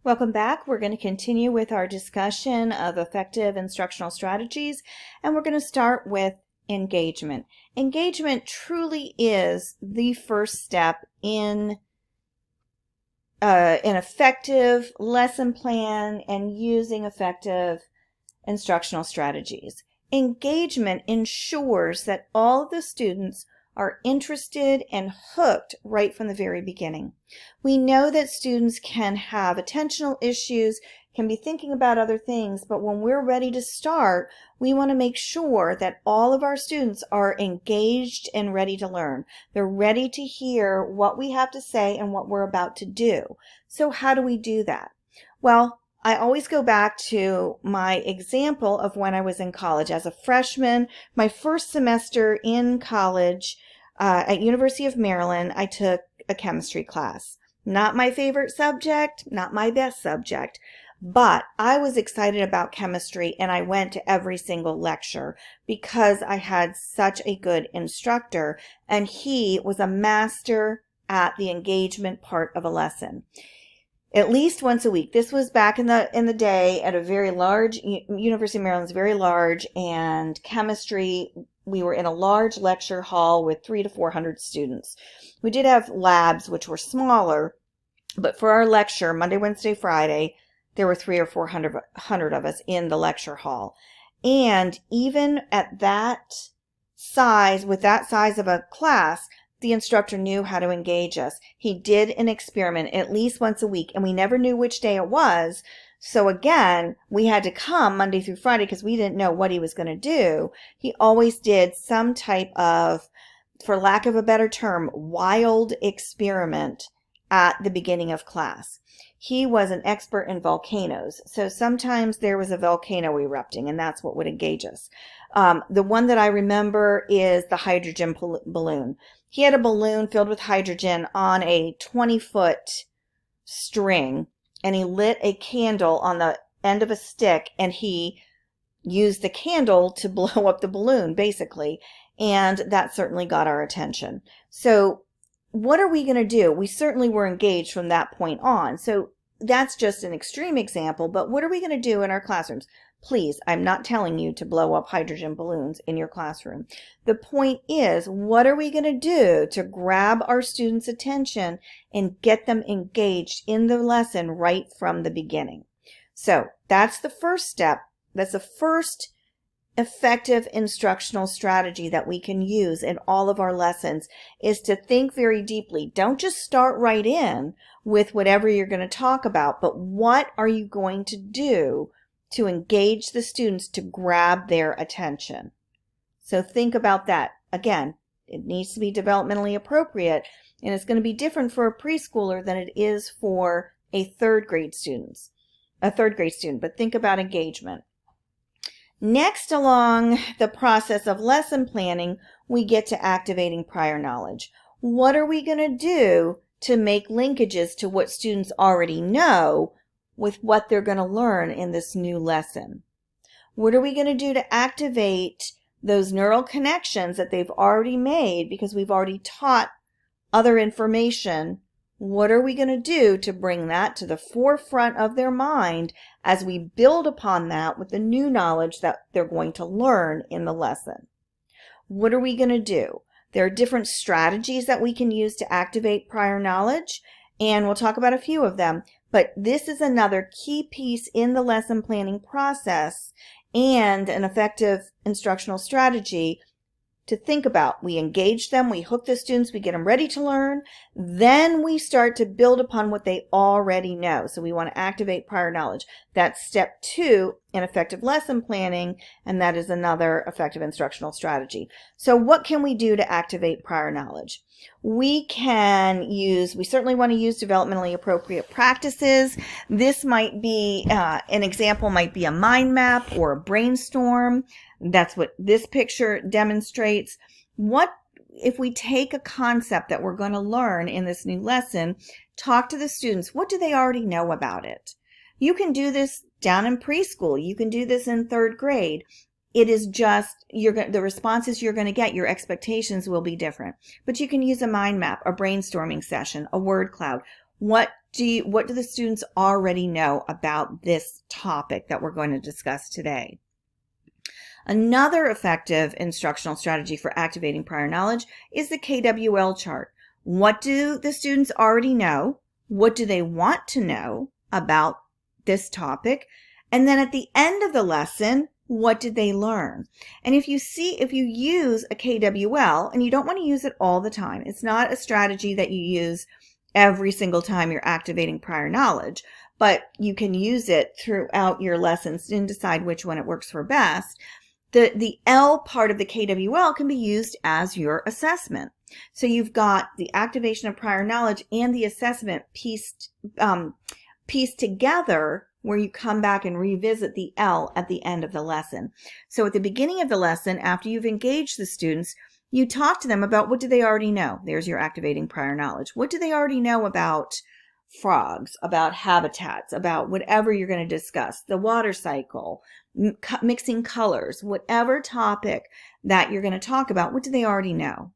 Welcome back. We're going to continue with our discussion of effective instructional strategies, and we're going to start with engagement. Engagement truly is the first step in an effective lesson plan and using effective instructional strategies. Engagement ensures that all of the students are interested and hooked right from the very beginning. We know that students can have attentional issues, can be thinking about other things, but when we're ready to start, we want to make sure that all of our students are engaged and ready to learn. They're ready to hear what we have to say and what we're about to do. So how do we do that? Well, I always go back to my example of when I was in college. As a freshman, my first semester in college at University of Maryland, I took a chemistry class. Not my favorite subject, not my best subject, but I was excited about chemistry and I went to every single lecture because I had such a good instructor and he was a master at the engagement part of a lesson. At least once a week. This was back in the day at a very large, University of Maryland's very large, and chemistry, we were in a large lecture hall with 300 to 400 students. We did have labs which were smaller, but for our lecture, Monday, Wednesday, Friday, there were 300 or 400 of us in the lecture hall. And even at that size, with that size of a class, the instructor knew how to engage us. He did an experiment at least once a week, and we never knew which day it was. So again, we had to come Monday through Friday because we didn't know what he was going to do. He always did some type of, for lack of a better term, wild experiment at the beginning of class. He was an expert in volcanoes. So sometimes there was a volcano erupting, and that's what would engage us. The one that I remember is the hydrogen balloon. He had a balloon filled with hydrogen on a 20-foot string, and he lit a candle on the end of a stick, and he used the candle to blow up the balloon, basically, and that certainly got our attention. So what are we going to do? We certainly were engaged from that point on. So that's just an extreme example, but what are we going to do in our classrooms? Please, I'm not telling you to blow up hydrogen balloons in your classroom. The point is, what are we going to do to grab our students' attention and get them engaged in the lesson right from the beginning? So that's the first step. That's the first effective instructional strategy that we can use in all of our lessons, is to think very deeply. Don't just start right in with whatever you're going to talk about, but what are you going to do to engage the students to grab their attention? So think about that. Again, it needs to be developmentally appropriate, and it's going to be different for a preschooler than it is for a third grade student, but think about engagement. Next along the process of lesson planning, we get to activating prior knowledge. What are we going to do to make linkages to what students already know with what they're going to learn in this new lesson? What are we going to do to activate those neural connections that they've already made because we've already taught other information? What are we going to do to bring that to the forefront of their mind as we build upon that with the new knowledge that they're going to learn in the lesson? What are we going to do? There are different strategies that we can use to activate prior knowledge, and we'll talk about a few of them. But this is another key piece in the lesson planning process and an effective instructional strategy to think about. We engage them, we hook the students, we get them ready to learn, then we start to build upon what they already know. So we want to activate prior knowledge. That's step 2 in effective lesson planning, and that is another effective instructional strategy. So what can we do to activate prior knowledge? We certainly want to use developmentally appropriate practices. This might be, an example might be a mind map or a brainstorm. That's what this picture demonstrates. What if we take a concept that we're going to learn in this new lesson, talk to the students, what do they already know about it? You can do this down in preschool. You can do this in third grade. It is just, the responses you're going to get, your expectations will be different. But you can use a mind map, a brainstorming session, a word cloud. What what do the students already know about this topic that we're going to discuss today? Another effective instructional strategy for activating prior knowledge is the KWL chart. What do the students already know? What do they want to know about this topic? And then at the end of the lesson, what did they learn? And if you use a KWL, and you don't want to use it all the time, it's not a strategy that you use every single time you're activating prior knowledge, but you can use it throughout your lessons and decide which one it works for best. The L part of the KWL can be used as your assessment. So you've got the activation of prior knowledge and the assessment pieced together, where you come back and revisit the L at the end of the lesson. So at the beginning of the lesson, after you've engaged the students, you talk to them about what do they already know. There's your activating prior knowledge. What do they already know about frogs, about habitats, about whatever you're going to discuss, the water cycle, mixing colors, whatever topic that you're going to talk about, what do they already know?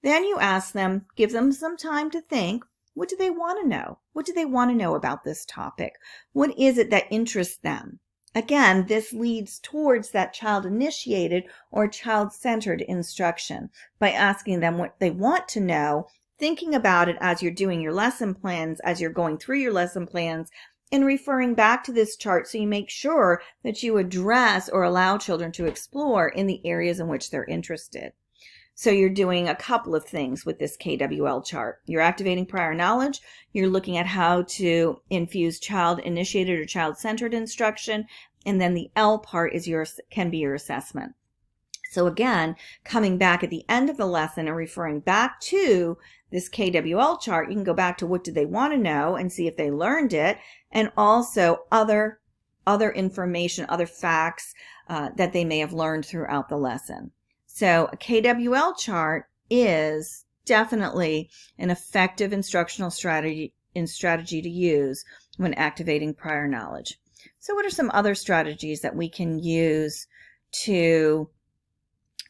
Then you ask them, give them some time to think, what do they want to know? What do they want to know about this topic? What is it that interests them? Again, this leads towards that child-initiated or child-centered instruction by asking them what they want to know, thinking about it as you're doing your lesson plans, as you're going through your lesson plans, and referring back to this chart so you make sure that you address or allow children to explore in the areas in which they're interested. So you're doing a couple of things with this KWL chart. You're activating prior knowledge. You're looking at how to infuse child-initiated or child-centered instruction. And then the L part can be your assessment. So again, coming back at the end of the lesson and referring back to this KWL chart, you can go back to what did they want to know and see if they learned it, and also other information, other facts that they may have learned throughout the lesson. So a KWL chart is definitely an effective instructional strategy to use when activating prior knowledge. So what are some other strategies that we can use to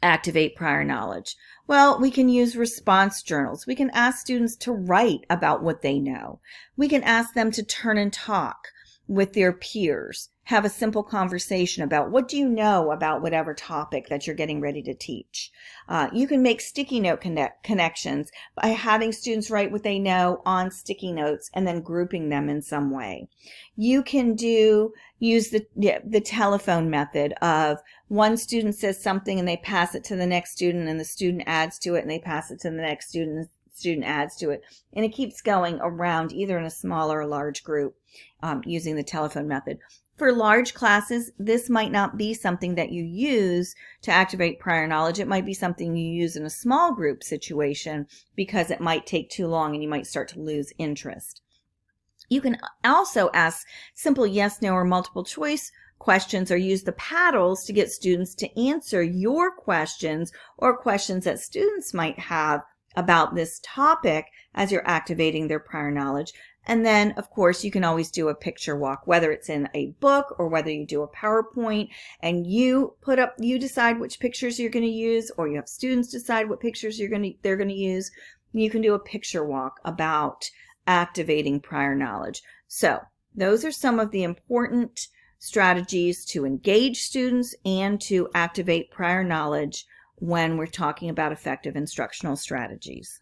activate prior knowledge? Well, we can use response journals. We can ask students to write about what they know. We can ask them to turn and talk with their peers, have a simple conversation about what do you know about whatever topic that you're getting ready to teach. You can make sticky note connections by having students write what they know on sticky notes and then grouping them in some way. You can use the telephone method of one student says something and they pass it to the next student, and the student adds to it, and they pass it to the next student, and the student adds to it. And it keeps going around either in a small or a large group using the telephone method. For large classes, this might not be something that you use to activate prior knowledge. It might be something you use in a small group situation because it might take too long and you might start to lose interest. You can also ask simple yes, no, or multiple choice questions, or use the paddles to get students to answer your questions or questions that students might have about this topic as you're activating their prior knowledge. And then, of course, you can always do a picture walk, whether it's in a book or whether you do a PowerPoint and you decide which pictures you're going to use, or you have students decide what pictures they're going to use. You can do a picture walk about activating prior knowledge. So those are some of the important strategies to engage students and to activate prior knowledge when we're talking about effective instructional strategies.